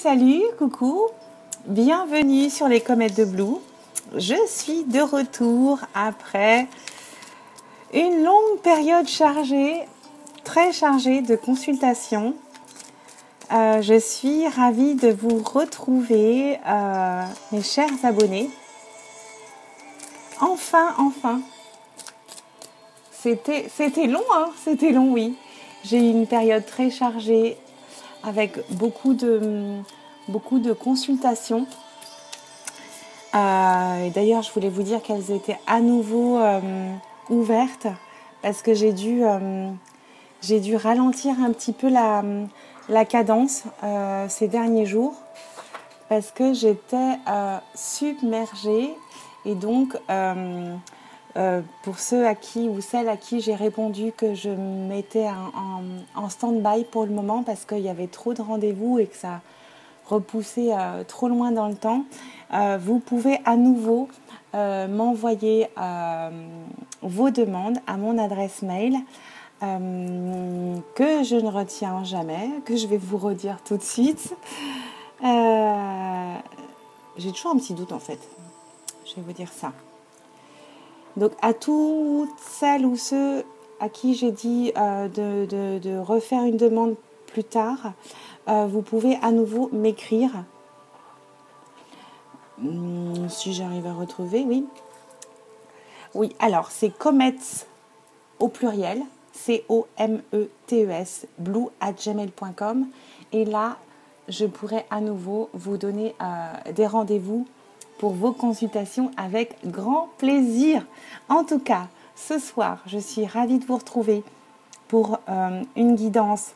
Salut, coucou, bienvenue sur les Comètes de Blue. Je suis de retour après une longue période chargée, très chargée de consultations. Je suis ravie de vous retrouver, mes chers abonnés. Enfin. C'était long, hein, c'était long, oui. J'ai eu une période très chargée avec beaucoup de consultations. D'ailleurs, je voulais vous dire qu'elles étaient à nouveau ouvertes parce que j'ai dû ralentir un petit peu la cadence ces derniers jours parce que j'étais submergée et donc pour ceux à qui ou celles à qui j'ai répondu que je me mettais en stand-by pour le moment parce qu'il y avait trop de rendez-vous et que ça repoussait trop loin dans le temps, vous pouvez à nouveau m'envoyer vos demandes à mon adresse mail que je ne retiens jamais, que je vais vous redire tout de suite. J'ai toujours un petit doute en fait, je vais vous dire ça. Donc à toutes celles ou ceux à qui j'ai dit de refaire une demande plus tard, vous pouvez à nouveau m'écrire. Si j'arrive à retrouver, oui. Oui, alors c'est Comets au pluriel, COMETES, blue@gmail.com. Et là, je pourrai à nouveau vous donner des rendez-vous pour vos consultations avec grand plaisir. En tout cas, ce soir, je suis ravie de vous retrouver pour une guidance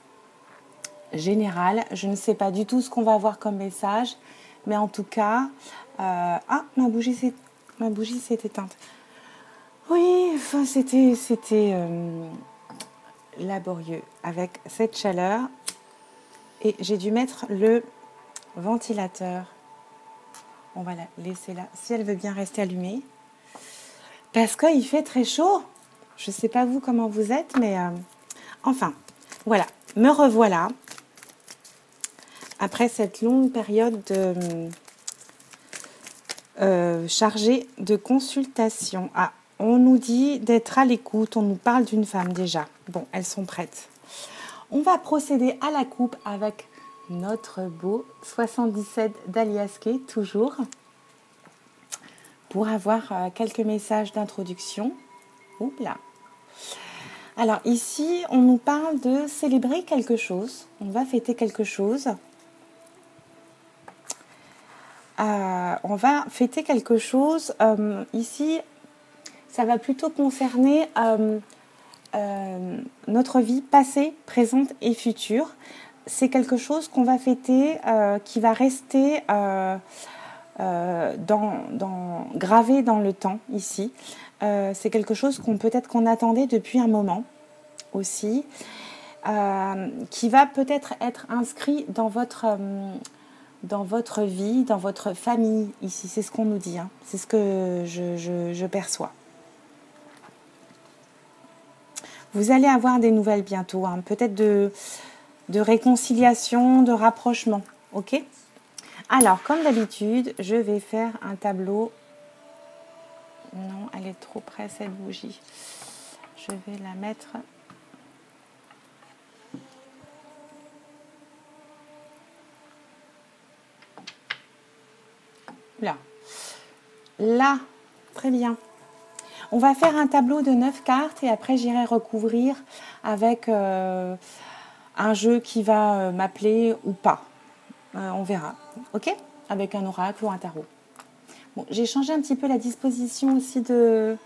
générale. Je ne sais pas du tout ce qu'on va avoir comme message, mais en tout cas... ma bougie s'est éteinte. Oui, enfin, c'était laborieux avec cette chaleur. Et j'ai dû mettre le ventilateur. On va la laisser là, si elle veut bien rester allumée. Parce qu'il fait très chaud. Je ne sais pas vous comment vous êtes, mais enfin, voilà. Me revoilà. Après cette longue période chargée de consultation. Ah, on nous dit d'être à l'écoute. On nous parle d'une femme déjà. Bon, elles sont prêtes. On va procéder à la coupe avec notre beau 77 d'Aliasqué, toujours, pour avoir quelques messages d'introduction. Oups là. Alors ici, on nous parle de célébrer quelque chose. On va fêter quelque chose. On va fêter quelque chose. Ici, ça va plutôt concerner notre vie passée, présente et future. C'est quelque chose qu'on va fêter, qui va rester gravé dans le temps ici. C'est quelque chose qu'on attendait depuis un moment aussi, qui va peut-être être inscrit dans votre vie, dans votre famille ici. C'est ce qu'on nous dit, hein. C'est ce que je perçois. Vous allez avoir des nouvelles bientôt, hein. Peut-être de réconciliation, de rapprochement, ok ? Alors, comme d'habitude, je vais faire un tableau. Non, elle est trop près, cette bougie. Je vais la mettre... Là, très bien. On va faire un tableau de 9 cartes et après j'irai recouvrir avec un jeu qui va m'appeler ou pas. On verra, ok ? Avec un oracle ou un tarot. Bon, j'ai changé un petit peu la disposition aussi de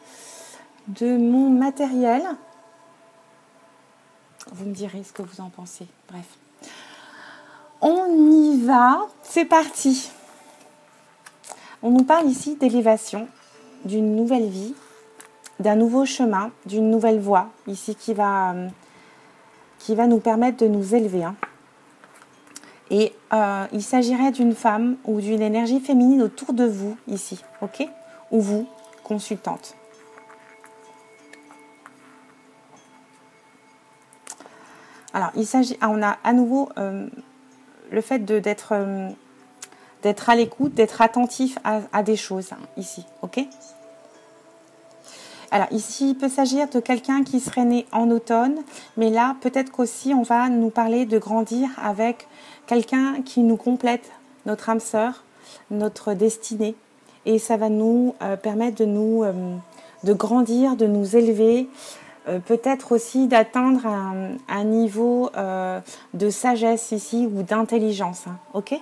mon matériel. Vous me direz ce que vous en pensez. Bref. On y va, c'est parti. On nous parle ici d'élévation, d'une nouvelle vie, d'un nouveau chemin, d'une nouvelle voie, ici qui va nous permettre de nous élever. Hein. Et il s'agirait d'une femme ou d'une énergie féminine autour de vous, ici, ok ? Ou vous, consultante. Alors, on a à nouveau le fait d'être à l'écoute, d'être attentif à des choses, hein, ici, ok? Alors ici, il peut s'agir de quelqu'un qui serait né en automne, mais là, peut-être qu'aussi, on va nous parler de grandir avec quelqu'un qui nous complète, notre âme sœur, notre destinée. Et ça va nous permettre de grandir, de nous élever, peut-être aussi d'atteindre un niveau de sagesse ici ou d'intelligence, hein, ok?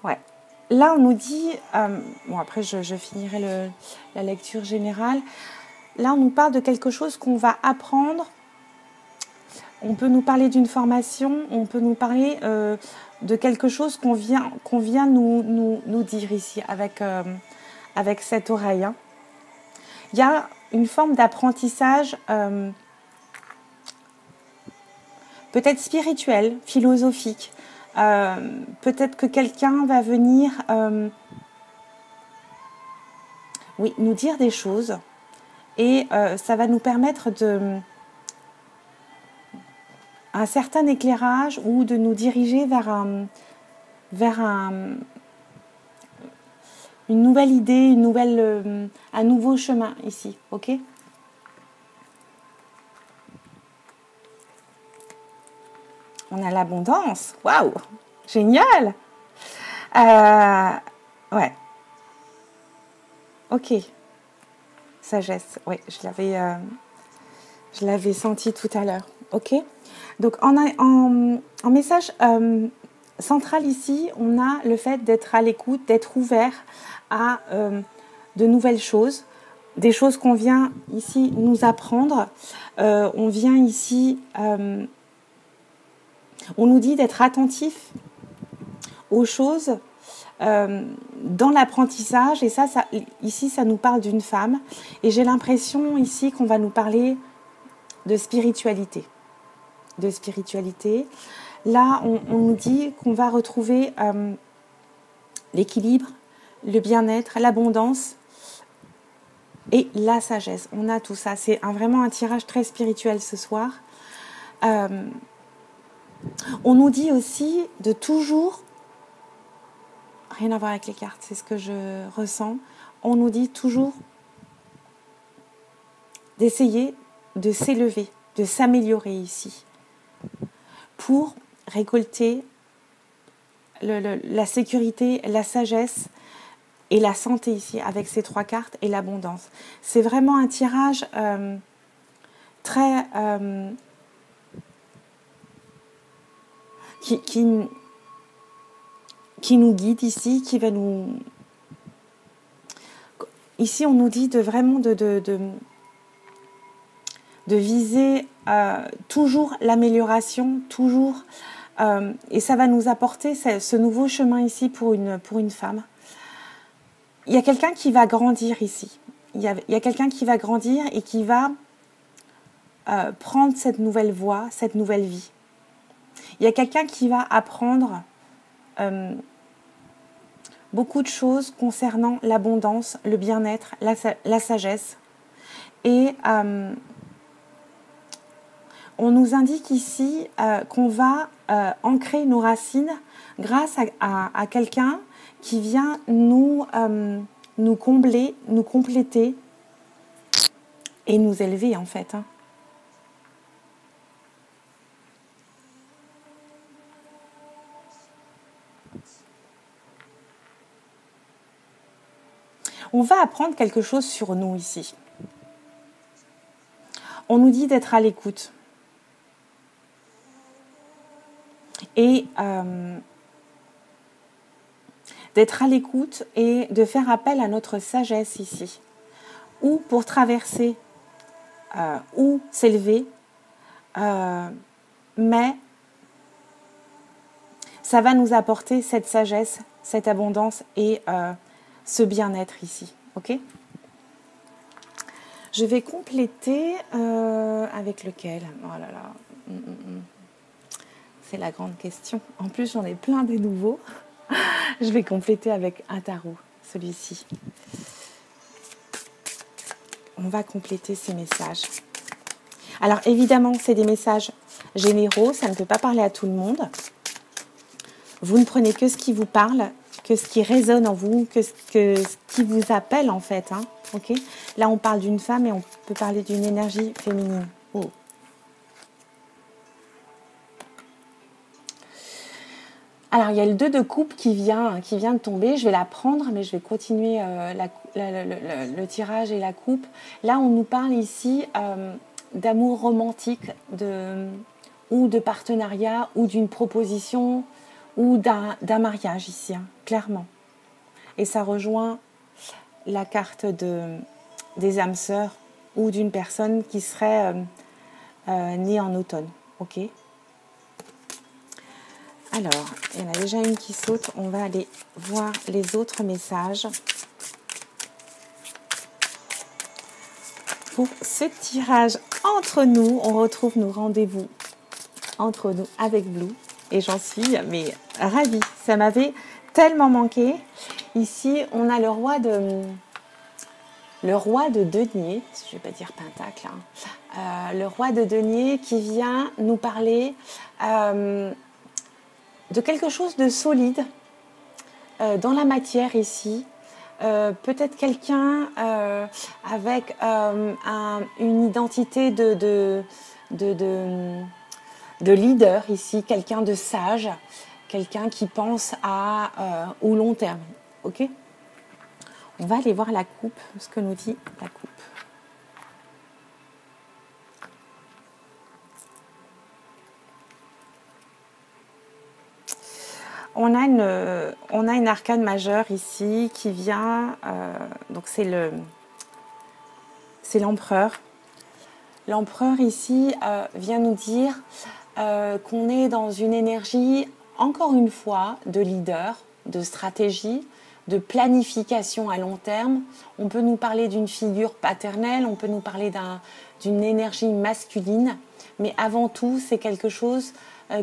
Ouais. Là, on nous dit, bon après je finirai la lecture générale. Là, on nous parle de quelque chose qu'on va apprendre. On peut nous parler d'une formation, on peut nous parler de quelque chose qu'on vient nous dire ici avec cette oreille, hein. Il y a une forme d'apprentissage peut-être spirituel, philosophique. Peut-être que quelqu'un va venir oui, nous dire des choses et ça va nous permettre un certain éclairage ou de nous diriger vers une nouvelle idée, un nouveau chemin ici, ok? On a l'abondance, waouh, génial! Ouais, ok, sagesse, oui, je l'avais senti tout à l'heure, ok? Donc en message central ici, on a le fait d'être à l'écoute, d'être ouvert à de nouvelles choses, des choses qu'on vient ici nous apprendre. On vient ici, on nous dit d'être attentif aux choses dans l'apprentissage. Et ça, ici, ça nous parle d'une femme. Et j'ai l'impression ici qu'on va nous parler de spiritualité. De spiritualité. Là, on nous dit qu'on va retrouver l'équilibre, le bien-être, l'abondance et la sagesse. On a tout ça. C'est vraiment un tirage très spirituel ce soir. On nous dit aussi de toujours, rien à voir avec les cartes, c'est ce que je ressens, on nous dit toujours d'essayer de s'élever, de s'améliorer ici, pour récolter la sécurité, la sagesse et la santé ici, avec ces 3 cartes, et l'abondance. C'est vraiment un tirage très... qui nous guide ici, qui va nous... Ici, on nous dit de vraiment de viser toujours l'amélioration, toujours... et ça va nous apporter ce nouveau chemin ici pour une femme. Il y a quelqu'un qui va grandir ici. Il y a quelqu'un qui va grandir et qui va prendre cette nouvelle voie, cette nouvelle vie. Il y a quelqu'un qui va apprendre beaucoup de choses concernant l'abondance, le bien-être, la sagesse. Et on nous indique ici qu'on va ancrer nos racines grâce à quelqu'un qui vient nous combler, nous compléter et nous élever en fait, hein. On va apprendre quelque chose sur nous ici. On nous dit d'être à l'écoute. Et d'être à l'écoute et de faire appel à notre sagesse ici. Ou pour traverser, ou s'élever. Mais ça va nous apporter cette sagesse, cette abondance et ce bien-être ici. Ok ? Je vais compléter avec lequel ? Oh là là. C'est la grande question. En plus, j'en ai plein des nouveaux. Je vais compléter avec un tarot, celui-ci. On va compléter ces messages. Alors évidemment, c'est des messages généraux, ça ne peut pas parler à tout le monde. Vous ne prenez que ce qui vous parle, que ce qui résonne en vous, que ce qui vous appelle en fait. Hein, ok. Là, on parle d'une femme et on peut parler d'une énergie féminine. Oh. Alors, il y a le 2 de coupe qui vient de tomber. Je vais la prendre, mais je vais continuer le tirage et la coupe. Là, on nous parle ici d'amour romantique, ou de partenariat, ou d'une proposition, ou d'un mariage ici, hein, clairement. Et ça rejoint la carte des âmes sœurs ou d'une personne qui serait née en automne. Ok. Alors, il y en a déjà une qui saute. On va aller voir les autres messages. Pour ce tirage entre nous, on retrouve nos rendez-vous entre nous avec Blue. Et j'en suis mais ravie. Ça m'avait tellement manqué. Ici, on a le roi de denier. Je ne vais pas dire pentacle. Hein. Le roi de denier qui vient nous parler de quelque chose de solide dans la matière ici. Peut-être quelqu'un avec une identité de leader ici, quelqu'un de sage, quelqu'un qui pense au long terme. Ok ? On va aller voir la coupe, ce que nous dit la coupe. On a une arcane majeure ici qui vient, donc c'est l'empereur. L'empereur ici vient nous dire qu'on est dans une énergie, encore une fois, de leader, de stratégie, de planification à long terme. On peut nous parler d'une figure paternelle, on peut nous parler d'une énergie masculine, mais avant tout, c'est quelque chose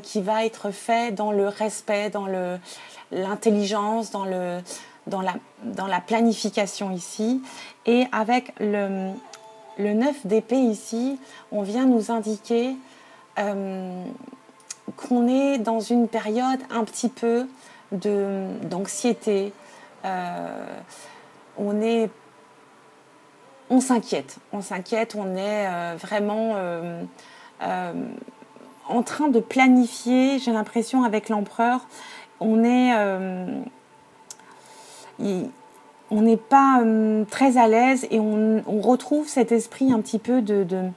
qui va être fait dans le respect, dans l'intelligence, dans la planification ici. Et avec le 9 d'épée ici, on vient nous indiquer qu'on est dans une période un petit peu d'anxiété. On s'inquiète, on est vraiment en train de planifier, j'ai l'impression avec l'empereur, on n'est pas très à l'aise et on retrouve cet esprit un petit peu de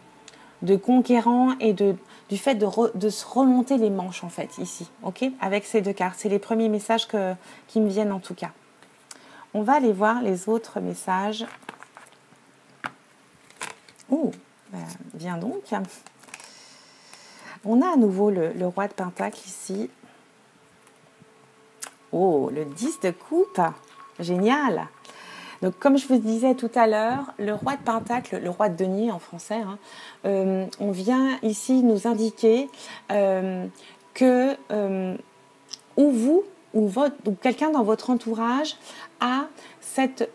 conquérant et du fait de se remonter les manches en fait ici, ok, avec ces 2 cartes. C'est les premiers messages qui me viennent en tout cas. On va aller voir les autres messages. Oh, viens donc. On a à nouveau le roi de pentacle ici. Oh, le 10 de coupe. Génial. Donc, comme je vous disais tout à l'heure, le roi de pentacle, le roi de denier en français, hein, on vient ici nous indiquer que ou vous ou quelqu'un dans votre entourage a cette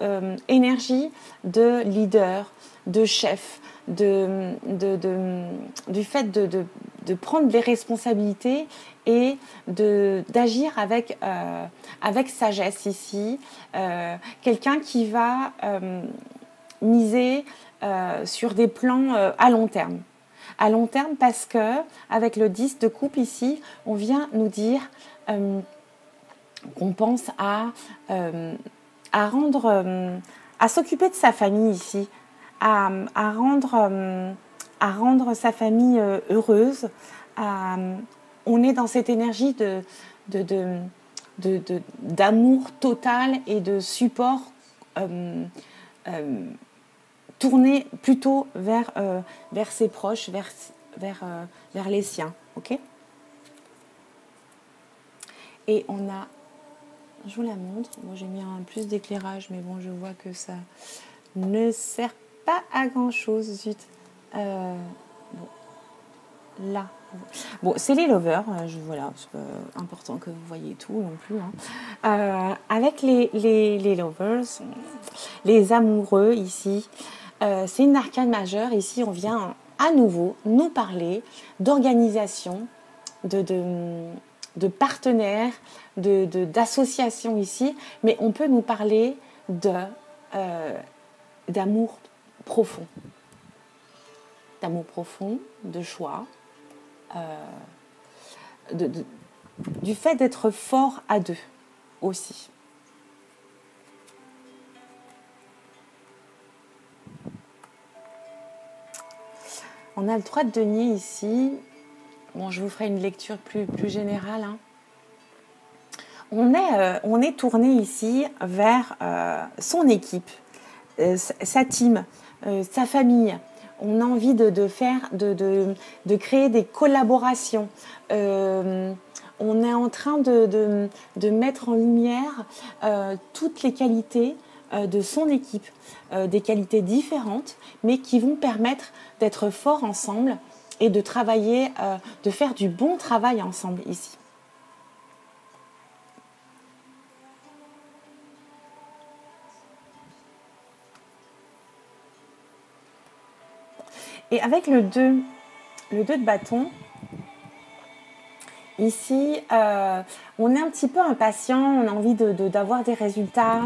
énergie de leader, de chef, du fait de prendre les responsabilités et d'agir avec sagesse ici. Quelqu'un qui va miser sur des plans à long terme. À long terme parce que avec le 10 de coupe ici, on vient nous dire qu'on pense à s'occuper de sa famille ici, à rendre sa famille heureuse. On est dans cette énergie d'amour total et de support tourné plutôt vers ses proches, vers les siens. Ok ? Et on a, je vous la montre, moi j'ai mis un plus d'éclairage, mais bon, je vois que ça ne sert pas à grand chose, zut. Bon, là. Bon, c'est les lovers, voilà, c'est pas important que vous voyez tout non plus. Hein. Avec les lovers, les amoureux ici, c'est une arcane majeure. Ici, on vient à nouveau nous parler d'organisation, de partenaires, d'associations ici, mais on peut nous parler d'amour profond. D'amour profond, de choix, du fait d'être fort à deux aussi. On a le 3 de denier ici. Bon, je vous ferai une lecture plus générale. Hein. On est tourné ici vers son équipe, sa team, sa famille. On a envie de créer des collaborations. On est en train de mettre en lumière toutes les qualités de son équipe, des qualités différentes, mais qui vont permettre d'être forts ensemble et de travailler, de faire du bon travail ensemble ici. Et avec le 2 de bâton, ici, on est un petit peu impatient, on a envie d'avoir des résultats,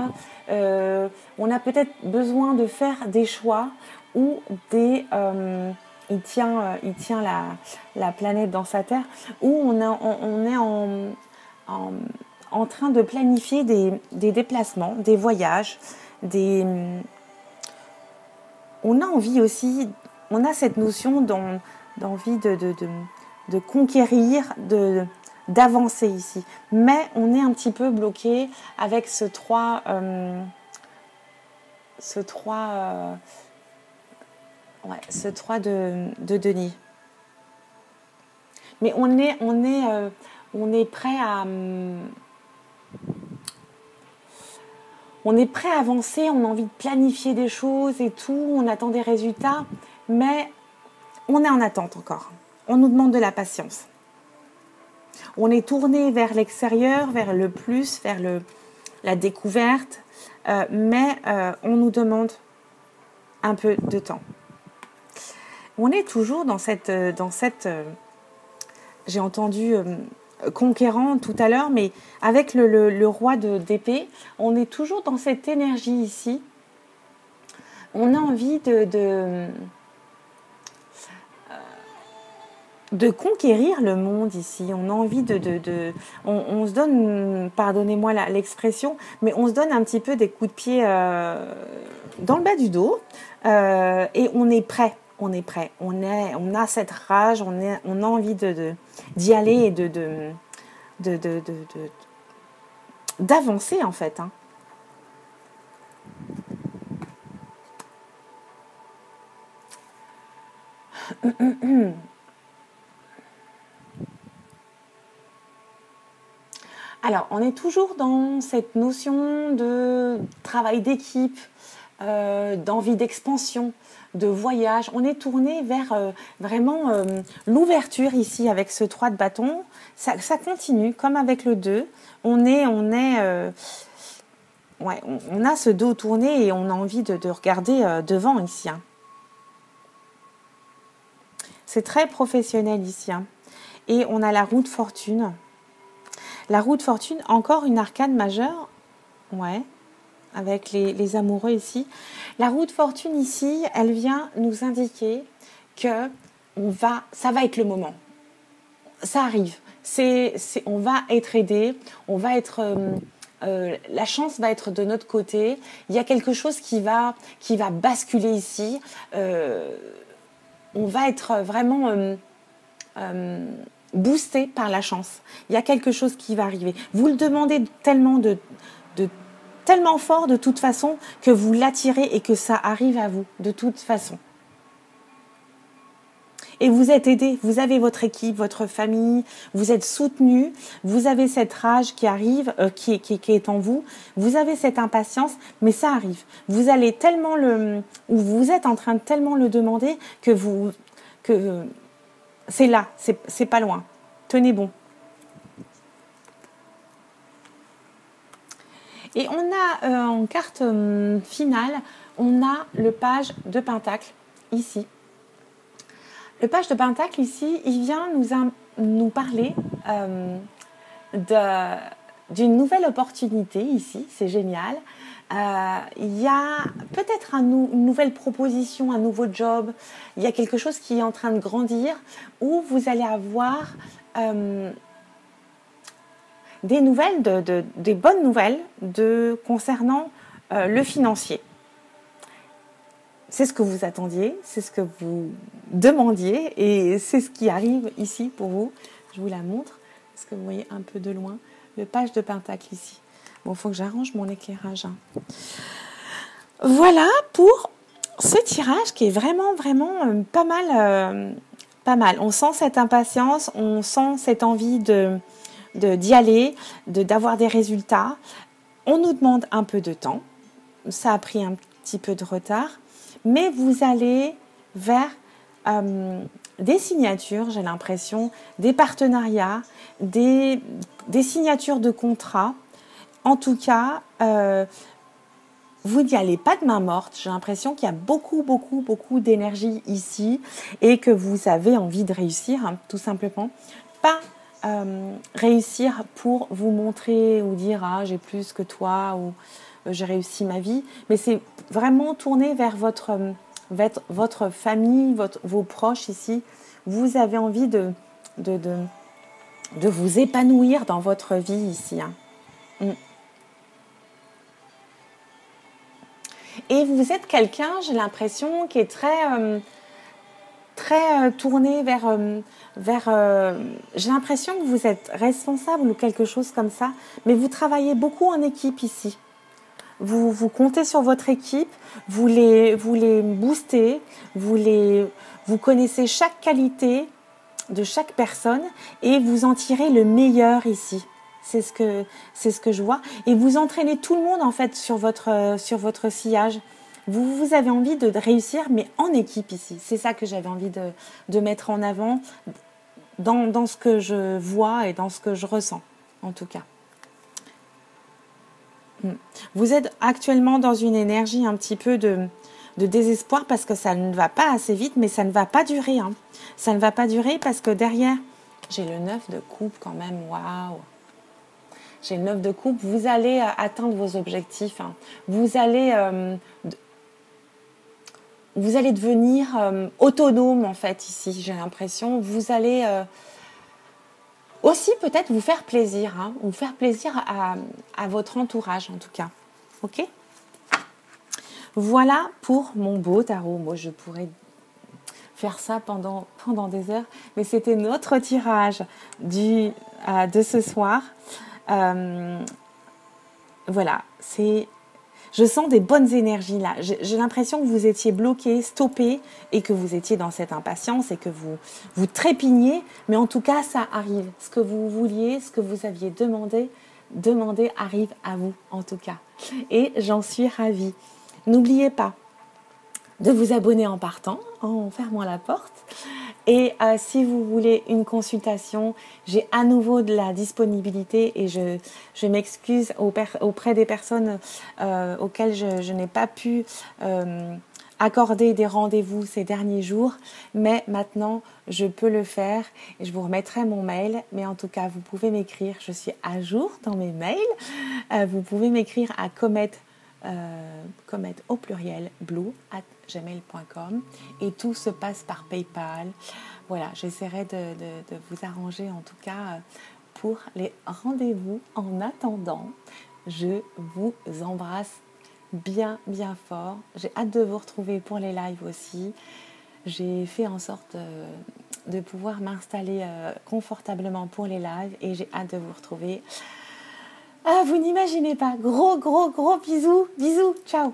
on a peut-être besoin de faire des choix ou des... il tient la planète dans sa terre, où on est en train de planifier des déplacements, des voyages, on a envie aussi, on a cette notion d'envie de conquérir, d'avancer ici. Mais on est un petit peu bloqué avec ce 3 de denier. Mais on est prêt à... On est prêt à avancer, on a envie de planifier des choses et tout, on attend des résultats, mais on est en attente encore. On nous demande de la patience. On est tourné vers l'extérieur, vers le plus, vers la découverte, mais on nous demande un peu de temps. On est toujours dans cette j'ai entendu conquérant tout à l'heure, mais avec le roi d'épée, on est toujours dans cette énergie ici. On a envie de conquérir le monde ici. On a envie on se donne, pardonnez-moi l'expression, mais on se donne un petit peu des coups de pied dans le bas du dos et on est prêt. On est prêt. On a cette rage. On a envie d'y aller et d'avancer en fait. Hein. Alors, on est toujours dans cette notion de travail d'équipe, d'envie d'expansion, de voyage. On est tourné vers vraiment l'ouverture ici avec ce 3 de bâton. Ça continue comme avec le 2. On a ce dos tourné et on a envie de regarder devant ici. Hein. C'est très professionnel ici. Hein. Et on a la roue de fortune. La roue de fortune, encore une arcane majeure. Ouais. Avec les amoureux ici. La roue de fortune ici, elle vient nous indiquer que ça va être le moment. Ça arrive. On va être aidé, on va être... la chance va être de notre côté. Il y a quelque chose qui va basculer ici. On va être vraiment boosté par la chance. Il y a quelque chose qui va arriver. Vous le demandez tellement tellement fort de toute façon que vous l'attirez et que ça arrive à vous de toute façon. Et vous êtes aidé, vous avez votre équipe, votre famille, vous êtes soutenu, vous avez cette rage qui arrive, qui est en vous, vous avez cette impatience, mais ça arrive. Vous allez tellement vous êtes en train de tellement le demander que c'est là, c'est pas loin. Tenez bon. Et on a en carte finale, on a le page de Pentacle ici. Le page de Pentacle ici, il vient nous parler d'une nouvelle opportunité ici, c'est génial. Il y a peut-être une nouvelle proposition, un nouveau job, il y a quelque chose qui est en train de grandir où vous allez avoir des nouvelles, des bonnes nouvelles concernant le financier. C'est ce que vous attendiez, c'est ce que vous demandiez et c'est ce qui arrive ici pour vous. Je vous la montre, parce que vous voyez un peu de loin le page de Pentacle ici. Bon, il faut que j'arrange mon éclairage. Voilà pour ce tirage qui est vraiment pas mal. Pas mal. On sent cette impatience, on sent cette envie d'y aller, d'avoir des résultats. On nous demande un peu de temps. Ça a pris un petit peu de retard. Mais vous allez vers des signatures, j'ai l'impression, des partenariats, des signatures de contrats. En tout cas, vous n'y allez pas de main morte. J'ai l'impression qu'il y a beaucoup d'énergie ici et que vous avez envie de réussir, hein, tout simplement. Pas réussir pour vous montrer ou dire « Ah, j'ai plus que toi » ou j'ai réussi ma vie, mais c'est vraiment tourné vers votre famille, vos proches ici. Vous avez envie de vous épanouir dans votre vie ici. Hein. Et vous êtes quelqu'un, j'ai l'impression, qui est très tourné vers j'ai l'impression que vous êtes responsable ou quelque chose comme ça, mais vous travaillez beaucoup en équipe ici. Vous comptez sur votre équipe, vous les boostez, vous connaissez chaque qualité de chaque personne et vous en tirez le meilleur ici. C'est ce que je vois. Et vous entraînez tout le monde en fait sur votre sillage. Vous avez envie de réussir, mais en équipe ici. C'est ça que j'avais envie de mettre en avant dans ce que je vois et dans ce que je ressens, en tout cas. Vous êtes actuellement dans une énergie un petit peu de désespoir parce que ça ne va pas assez vite, mais ça ne va pas durer. Hein. Ça ne va pas durer parce que derrière, j'ai le 9 de coupe quand même. Waouh! J'ai le 9 de coupe. Vous allez atteindre vos objectifs. Hein. Vous allez devenir autonome en fait ici, j'ai l'impression. Vous allez aussi peut-être vous faire plaisir, hein, vous faire plaisir à votre entourage en tout cas. Ok ? Voilà pour mon beau tarot. Moi je pourrais faire ça pendant des heures, mais c'était notre tirage de ce soir. Voilà, je sens des bonnes énergies là. J'ai l'impression que vous étiez bloqué, stoppé et que vous étiez dans cette impatience et que vous trépigniez. Mais en tout cas, ça arrive. Ce que vous vouliez, ce que vous aviez demandé arrive à vous en tout cas. Et j'en suis ravie. N'oubliez pas de vous abonner en partant, en fermant la porte. Et si vous voulez une consultation, j'ai à nouveau de la disponibilité et je m'excuse auprès des personnes auxquelles je n'ai pas pu accorder des rendez-vous ces derniers jours. Mais maintenant, je peux le faire et je vous remettrai mon mail. Mais en tout cas, vous pouvez m'écrire. Je suis à jour dans mes mails. Vous pouvez m'écrire à Comet au pluriel blue@gmail.com et tout se passe par PayPal. Voilà, j'essaierai de vous arranger en tout cas pour les rendez-vous. En attendant, je vous embrasse bien fort. J'ai hâte de vous retrouver pour les lives aussi. J'ai fait en sorte de pouvoir m'installer confortablement pour les lives et j'ai hâte de vous retrouver. Ah, vous n'imaginez pas. Gros bisous. Ciao.